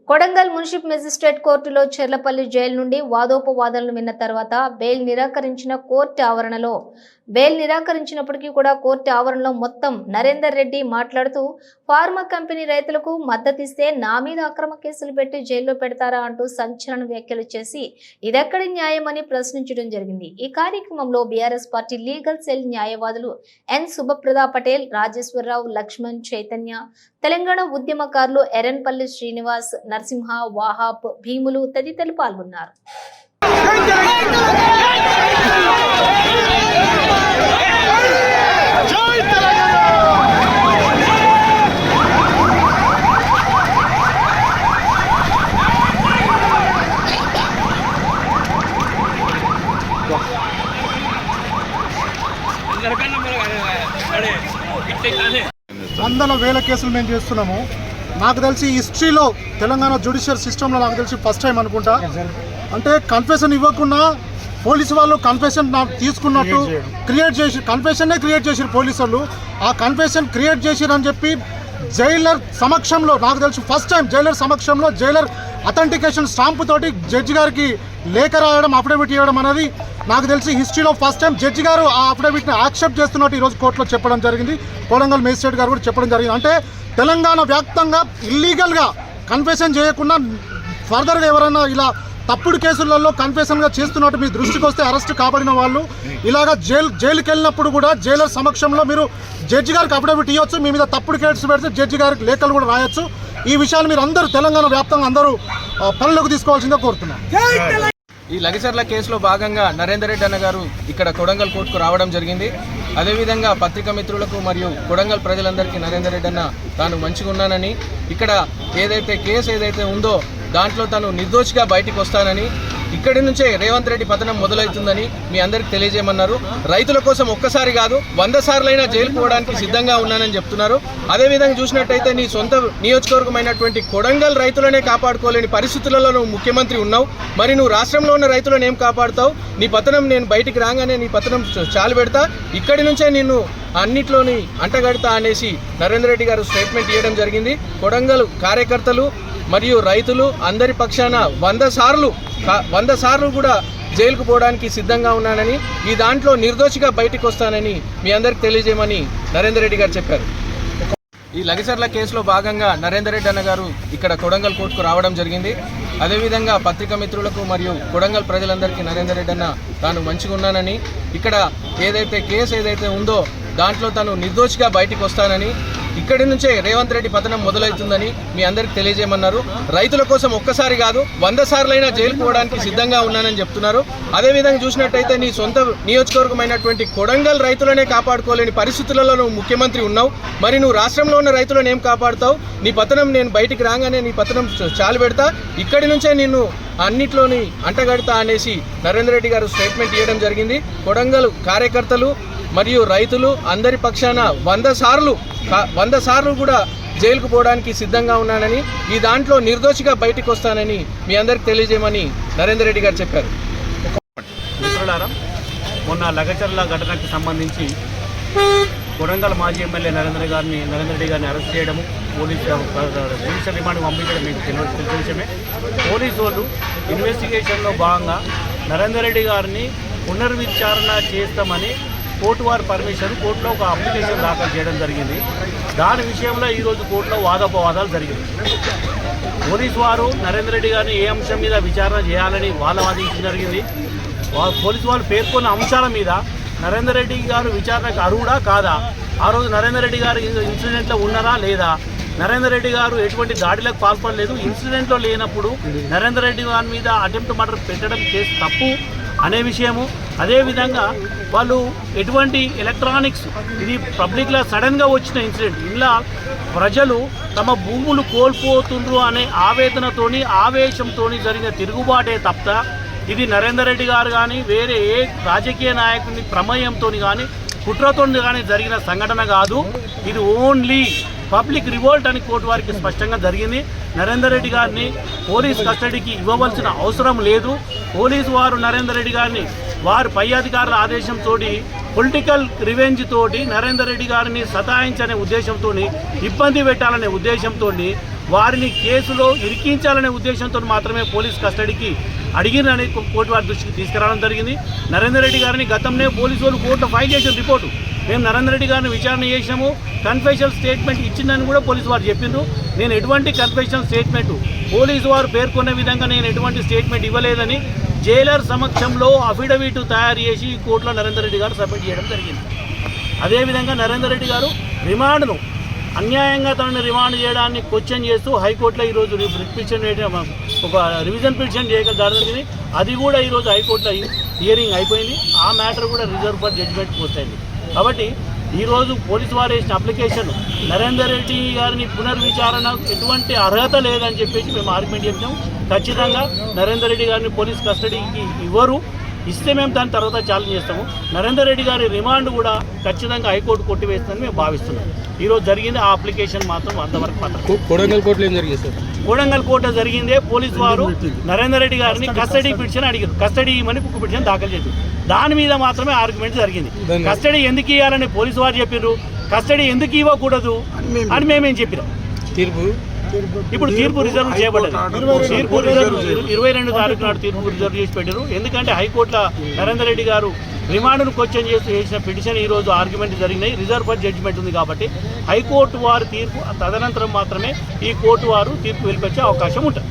Kodangal municipal magistrate కోర్టులో Cherlapally jail నుండి వాదోపవాదనలు విన్న తర్వాత బెయిల్ నిరాకరించిన కోర్టు ఆవరణలో బెయిల్ నిరాకరించినప్పటికీ కూడా కోర్టు ఆవరణలో మొత్తం నరేందర్ రెడ్డి మాట్లాడుతూ ఫార్మా కంపెనీ రైతులకు మద్దతిస్తే నా మీద అక్రమ కేసులు పెట్టి జైల్లో పెడతారా అంటూ సంచలన వ్యాఖ్యలు చేసి ఇదెక్కడి న్యాయమని ప్రశ్నించడం జరిగింది। ఈ కార్యక్రమంలో బీఆర్ఎస్ పార్టీ లీగల్ సెల్ న్యాయవాదులు ఎన్ సుభప్రద పటేల్, రాజేశ్వరరావు, లక్ష్మణ్, చైతన్య, తెలంగాణ ఉద్యమకారులు ఎరన్పల్లి శ్రీనివాస్, నరసింహ, వాహాబ్, భీములు తదితరులు పాల్గొన్నారు। వందల వేల కేసులు మేము చేస్తున్నాము। నాకు తెలిసి హిస్టరీలో తెలంగాణ జ్యుడిషియల్ సిస్టంలో నాకు తెలిసి ఫస్ట్ టైం అనుకుంటా। అంటే కన్ఫెషన్ ఇవ్వకుండా పోలీసు వాళ్ళు కన్ఫెషన్ తీసుకున్నట్టు క్రియేట్ చేసి కన్ఫెషన్నే క్రియేట్ చేసారు పోలీసు వాళ్ళు। ఆ కన్ఫెషన్ క్రియేట్ చేసిరని చెప్పి జైలర్ సమక్షంలో నాకు తెలిసి ఫస్ట్ టైం జైలర్ సమక్షంలో జైలర్ అథెంటికేషన్ స్టాంపు తోటి జడ్జి గారికి లేఖ రాయడం, అఫిడవిట్ ఇవ్వడం అనేది నాకు తెలిసి హిస్టరీలో ఫస్ట్ టైం జడ్జి గారు ఆ అఫిడవిట్ని యాక్సెప్ట్ చేస్తున్నట్టు ఈరోజు కోర్టులో చెప్పడం జరిగింది। కొడంగల్ మేజిస్ట్రేట్ గారు కూడా చెప్పడం జరిగింది। అంటే తెలంగాణ వ్యాప్తంగా ఇల్లీగల్గా కన్ఫెషన్ చేయకుండా ఫర్దర్గా ఎవరైనా ఇలా తప్పుడు కేసులలో కన్ఫెషన్గా చేస్తున్నట్టు మీ దృష్టికి వస్తే అరెస్ట్ కాబడిన వాళ్ళు ఇలాగా జైలుకి వెళ్ళినప్పుడు కూడా జైలర్ సమక్షంలో మీరు జడ్జి గారికి అఫిడవిట్ ఇవ్వచ్చు, మీ మీద తప్పుడు కేసు పెడితే జడ్జి గారికి లేఖలు కూడా రాయొచ్చు। ఈ విషయాలు మీరు అందరూ తెలంగాణ వ్యాప్తంగా అందరూ పనులకు తీసుకోవాల్సిందిగా కోరుతున్నాను। ఈ లగచర్ల కేసులో భాగంగా నరేందర్ రెడ్డి అన్న గారు ఇక్కడ కొడంగల్ కోర్టుకు రావడం జరిగింది। అదేవిధంగా పత్రికా మిత్రులకు మరియు కొడంగల్ ప్రజలందరికీ నరేందర్ రెడ్డి అన్న తాను మంచిగా ఉన్నానని, ఇక్కడ కేసు ఏదైతే ఉందో దాంట్లో తాను నిర్దోషిగా బయటికి వస్తానని, ఇక్కడి నుంచే రేవంత్ రెడ్డి పతనం మొదలవుతుందని మీ అందరికి తెలియజేయమన్నారు। రైతుల కోసం ఒక్కసారి కాదు 100 సార్లైనా జైలుకు పోవడానికి సిద్ధంగా ఉన్నానని చెప్తున్నారు। అదేవిధంగా చూసినట్టయితే నీ సొంత నియోజకవర్గమైనటువంటి కొడంగల్ రైతులనే కాపాడుకోలేని పరిస్థితులలో నువ్వు ముఖ్యమంత్రి ఉన్నావు, మరి నువ్వు రాష్ట్రంలో ఉన్న రైతులను ఏం కాపాడుతావు? నీ పతనం నేను బయటికి రాగానే నీ పతనం చాలు పెడతా, ఇక్కడి నుంచే నిన్ను అన్నిట్లోని అంటగడతా అనేసి నరేందర్ రెడ్డి గారు స్టేట్మెంట్ ఇవ్వడం జరిగింది। కొడంగల్ కార్యకర్తలు మరియు రైతులు అందరి పక్షాన 100 సార్లు కూడా జైలుకు పోవడానికి సిద్ధంగా ఉన్నానని, ఈ దాంట్లో నిర్దోషిగా బయటకు వస్తానని మీ అందరికి తెలియజేయమని నరేందర్ రెడ్డి గారు చెప్పారు। ఈ లగచర్ల కేసులో భాగంగా నరేందర్ రెడ్డి అన్న గారు ఇక్కడ కొడంగల్ కోర్టుకు రావడం జరిగింది। అదేవిధంగా పత్రికా మిత్రులకు మరియు కొడంగల్ ప్రజలందరికీ నరేందర్ రెడ్డి అన్న తాను మంచిగా ఉన్నానని, ఇక్కడ కేసు ఏదైతే ఉందో దాంట్లో తాను నిర్దోషిగా బయటికి వస్తానని, ఇక్కడి నుంచే రేవంత్ రెడ్డి పతనం మొదలవుతుందని మీ అందరికి తెలియజేయమన్నారు। రైతుల కోసం ఒక్కసారి కాదు 100 సార్లైనా జైలుకు పోవడానికి సిద్ధంగా ఉన్నానని చెప్తున్నారు। అదేవిధంగా చూసినట్టయితే నీ సొంత నియోజకవర్గమైనటువంటి కొడంగల్ రైతులనే కాపాడుకోలేని పరిస్థితులలో నువ్వు ముఖ్యమంత్రి ఉన్నావు, మరి నువ్వు రాష్ట్రంలో ఉన్న రైతులను ఏం కాపాడుతావు? నీ పతనం నేను బయటికి రాగానే నీ పతనం చాలు పెడతా, ఇక్కడి నుంచే నిన్ను అన్నిట్లోని అంటగడతా అనేసి నరేందర్ రెడ్డి గారు స్టేట్మెంట్ ఇవ్వడం జరిగింది। కొడంగల్ కార్యకర్తలు మరియు రైతులు అందరి పక్షాన 100 సార్లు కూడా జైలుకు పోవడానికి సిద్ధంగా ఉన్నానని, ఈ దాంట్లో నిర్దోషిగా బయటకు వస్తానని మీ అందరికి తెలియజేయమని నరేందర్ రెడ్డి గారు చెప్పారు। మిత్రులారా, మొన్న లగచర్ల ఘటనకు సంబంధించి కొడంగల్ మాజీ ఎమ్మెల్యే నరేందర్ రెడ్డి గారిని అరెస్ట్ చేయడము, పోలీసు రిమాండ్కు పంపించడం మీకు తెలిసిన విషయమే। పోలీసు వాళ్ళు ఇన్వెస్టిగేషన్లో భాగంగా నరేందర్ రెడ్డి గారిని పునర్విచారణ చేస్తామని కోర్టు వారి పర్మిషన్ కోర్టులో ఒక అప్లికేషన్ దాఖలు చేయడం జరిగింది। దాని విషయంలో ఈరోజు కోర్టులో వాదోపవాదాలు జరిగింది। పోలీసు వారు నరేందర్ రెడ్డి గారిని ఏ అంశం మీద విచారణ చేయాలని వాదించడం జరిగింది। పోలీసు వాళ్ళు పేర్కొన్న అంశాల మీద నరేందర్ రెడ్డి గారు విచారణకు అర్హుడా కాదా, ఆ రోజు నరేందర్ రెడ్డి గారు ఇన్సిడెంట్లో ఉన్నారా లేదా, నరేందర్ రెడ్డి గారు ఎటువంటి దాడిలకు పాల్పడలేదు, ఇన్సిడెంట్లో లేనప్పుడు నరేందర్ రెడ్డి గారి మీద అటెంప్ట్ మర్డర్ పెట్టడం కేసు తప్పు అనే విషయము, అదేవిధంగా వాళ్ళు ఎటువంటి ఎలక్ట్రానిక్స్ ఇది పబ్లిక్లో సడన్గా వచ్చిన ఇన్సిడెంట్, ఇలా ప్రజలు తమ భూములు కోల్పోతుండ్రు అనే ఆవేదనతోని ఆవేశంతోని జరిగిన తిరుగుబాటే తప్ప ఇది నరేందర్ రెడ్డి గారు కానీ వేరే ఏ రాజకీయ నాయకుని ప్రమేయంతో కానీ కుట్రతో కానీ జరిగిన సంఘటన కాదు। ఇది ఓన్లీ పబ్లిక్ రివోల్ట్ అని కోర్టు వారికి స్పష్టంగా జరిగింది। నరేందర్ రెడ్డి గారిని పోలీస్ కస్టడీకి ఇవ్వవలసిన అవసరం లేదు। పోలీసు వారు నరేందర్ రెడ్డి గారిని వారి పై అధికారుల ఆదేశంతో పొలిటికల్ రివెంజ్ తోటి నరేందర్ రెడ్డి గారిని సతాయించనే ఉద్దేశంతో ఇబ్బంది పెట్టాలనే ఉద్దేశంతో వారిని కేసులో ఇరికించాలనే ఉద్దేశంతో మాత్రమే పోలీస్ కస్టడీకి అడిగినని కోర్టు వారి దృష్టికి తీసుకురావడం జరిగింది. నరేందర్ రెడ్డి గారిని గతంలో పోలీసు వాళ్ళు కోర్టులో ఫైల్ చేసిన రిపోర్టు మేము నరేందర్ రెడ్డి గారిని విచారణ చేసినాము, కన్ఫెషనల్ స్టేట్మెంట్ ఇచ్చిందని కూడా పోలీసు వారు చెప్పిండ్రు. నేను ఎటువంటి కన్ఫెషనల్ స్టేట్మెంట్ పోలీసు వారు పేర్కొనే విధంగా నేను ఎటువంటి స్టేట్మెంట్ ఇవ్వలేదని జైలర్ సమక్షంలో అఫిడవిట్ తయారు చేసి కోర్టులో నరేందర్ రెడ్డి గారు సబ్మిట్ చేయడం జరిగింది. అదేవిధంగా నరేందర్ రెడ్డి గారు రిమాండ్ను అన్యాయంగా తనని రిమాండ్ చేయడాన్ని క్వశ్చన్ చేస్తూ హైకోర్టులో ఈరోజు పిటిషన్ ఒక రివిజన్ పిటిషన్ చేయడం జరిగింది. అది కూడా ఈరోజు హైకోర్టులో హియరింగ్ అయిపోయింది. ఆ మ్యాటర్ కూడా రిజర్వ్ ఫర్ జడ్జిమెంట్ పోస్ట్ అయింది. కాబట్టి ఈరోజు పోలీసు వారు వేసిన అప్లికేషన్ నరేందర్ రెడ్డి గారిని పునర్విచారణ ఎటువంటి అర్హత లేదని చెప్పేసి మేము ఆర్గ్యుమెంట్ చేసాము. ఖచ్చితంగా నరేందర్ రెడ్డి గారిని పోలీస్ కస్టడీకి ఇవ్వరు, ఇస్తే మేము దాని తర్వాత ఛాలెంజ్ చేస్తాము. నరేందర్ రెడ్డి గారి రిమాండ్ కూడా ఖచ్చితంగా హైకోర్టు కొట్టివేస్తుందని మేము భావిస్తున్నాం. ఈరోజు జరిగింది ఆ అప్లికేషన్ మాత్రం అంతవరకు పత్రం. కొడంగల్ కోర్టులో ఏం జరిగింది సార్? కొడంగల్ కోర్టులో జరిగిందే పోలీసు వారు నరేందర్ రెడ్డి గారిని కస్టడీ పిటిషన్ అడిగారు, కస్టడీ ఇవ్వమని బుక్ పిటిషన్ దాఖలు చేశారు. దాని మీద మాత్రమే ఆర్గ్యుమెంట్ జరిగింది. కస్టడీ ఎందుకు ఇవ్వాలని పోలీసు వారు చెప్పారు, కస్టడీ ఎందుకు ఇవ్వకూడదు అని మేమేం చెప్పినాం. ఇప్పుడు తీర్పు రిజర్వ్ చేయబడ్డది. తీర్పు రిజర్వ్ 22 తారీఖు నాడు తీర్పు రిజర్వ్ చేసి పెట్టారు. ఎందుకంటే హైకోర్టులో నరేందర్ రెడ్డి గారు రిమాండ్ను క్వశ్చన్ చేసిన పిటిషన్ ఈరోజు ఆర్గ్యుమెంట్ జరిగినాయి, రిజర్వ్ ఫర్ జడ్జిమెంట్ ఉంది. కాబట్టి హైకోర్టు వారు తీర్పు తదనంతరం మాత్రమే ఈ కోర్టు వారు తీర్పు వెలిపించే అవకాశం ఉంటుంది.